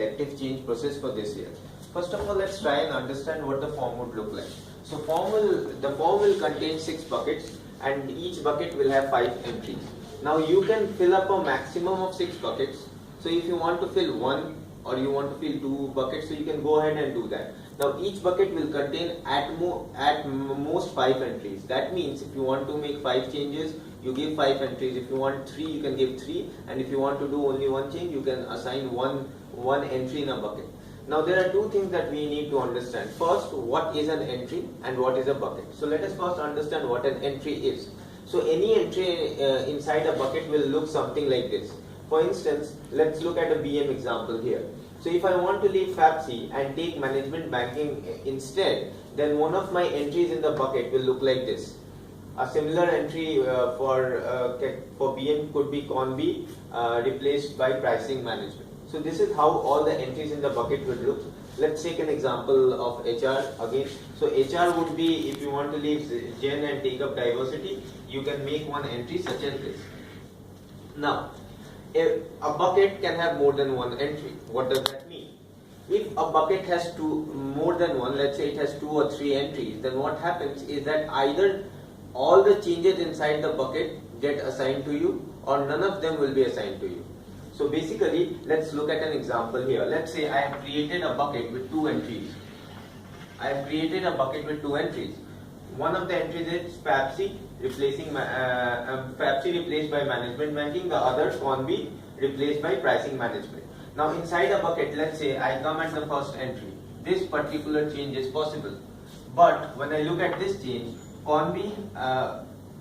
Elective change process for this year. First of all, let's try and understand what the form would look like. So the form will contain 6 buckets and each bucket will have 5 entries. Now you can fill up a maximum of 6 buckets. So if you want to fill 1 or you want to fill 2 buckets, so you can go ahead and do that. Now each bucket will contain at most 5 entries. That means if you want to make 5 changes, you give 5 entries. If you want 3, you can give 3, and if you want to do only 1 change, you can assign one entry in a bucket. Now there are 2 things that we need to understand. First, what is an entry and what is a bucket. So let us first understand what an entry is. So any entry inside a bucket will look something like this. For instance, let's look at a BM example here. So if I want to leave FAPC and take management banking instead, then one of my entries in the bucket will look like this. A similar entry for BM could be CONB replaced by pricing management. So this is how all the entries in the bucket would look. Let's take an example of HR again. So HR would be, if you want to leave Gen and take up diversity, you can make one entry such as this. Now, a bucket can have more than one entry. What does that mean? If a bucket has more than one, let's say it has 2 or 3 entries, then what happens is that either all the changes inside the bucket get assigned to you or none of them will be assigned to you. So basically, let's look at an example here. Let's say I have created a bucket with 2 entries. One of the entries is FAPC replaced by management banking. The other CONB replaced by pricing management. Now inside a bucket, let's say I come at the first entry. This particular change is possible. But when I look at this change, CONB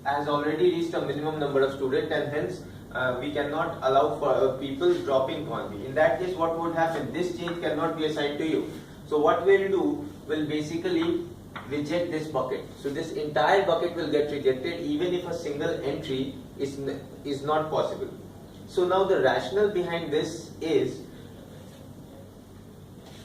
has already reached a minimum number of students, and hence we cannot allow for people dropping CONB. In that case, what would happen? This change cannot be assigned to you. So what we'll do, will basically reject this bucket. So this entire bucket will get rejected even if a single entry is not possible. So now the rationale behind this is,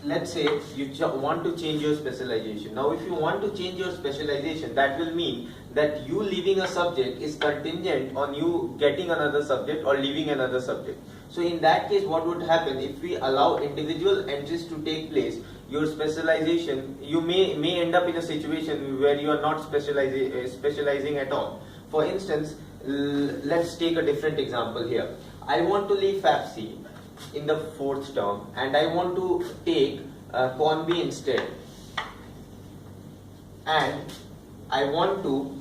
let's say you want to change your specialization. Now if you want to change your specialization, that will mean that you leaving a subject is contingent on you getting another subject or leaving another subject. So in that case, what would happen if we allow individual entries to take place? Your specialization, you may end up in a situation where you are not specializing at all. For instance, let's take a different example here. I want to leave FAPC in the 4th term and I want to take CONB instead, and I want to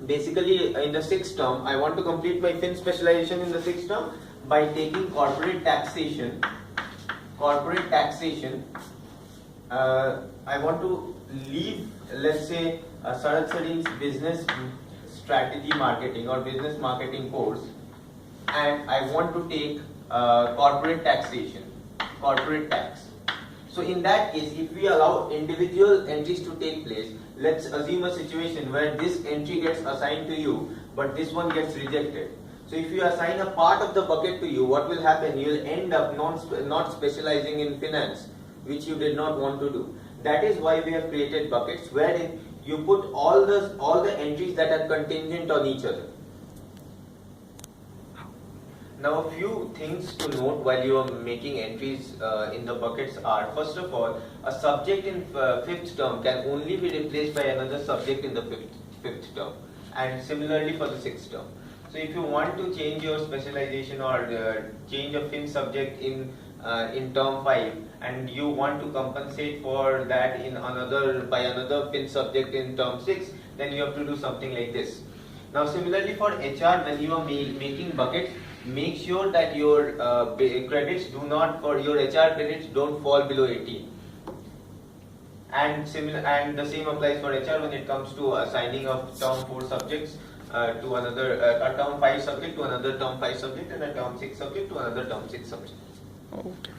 basically in the 6th term I want to complete my fin specialization in the 6th term by taking corporate taxation. I want to leave, let's say, Sarat Sarin's business strategy marketing or business marketing course, and I want to take corporate tax. So in that case, if we allow individual entries to take place, let's assume a situation where this entry gets assigned to you, but this one gets rejected. So if you assign a part of the bucket to you, what will happen? You will end up not specializing in finance, which you did not want to do. That is why we have created buckets wherein you put all the entries that are contingent on each other. Now a few things to note while you are making entries in the buckets are, first of all, a subject in 5th term can only be replaced by another subject in the 5th term, and similarly for the 6th term. So if you want to change your specialization or change a fin subject in term 5 and you want to compensate for that by another fin subject in term 6, then you have to do something like this. Now similarly for HR, when you are making buckets, make sure that your credits for your HR credits don't fall below 18. And the same applies for HR when it comes to assigning of term 4 subjects to another, a term 5 subject to another term 5 subject, and a term 6 subject to another term 6 subject. Okay.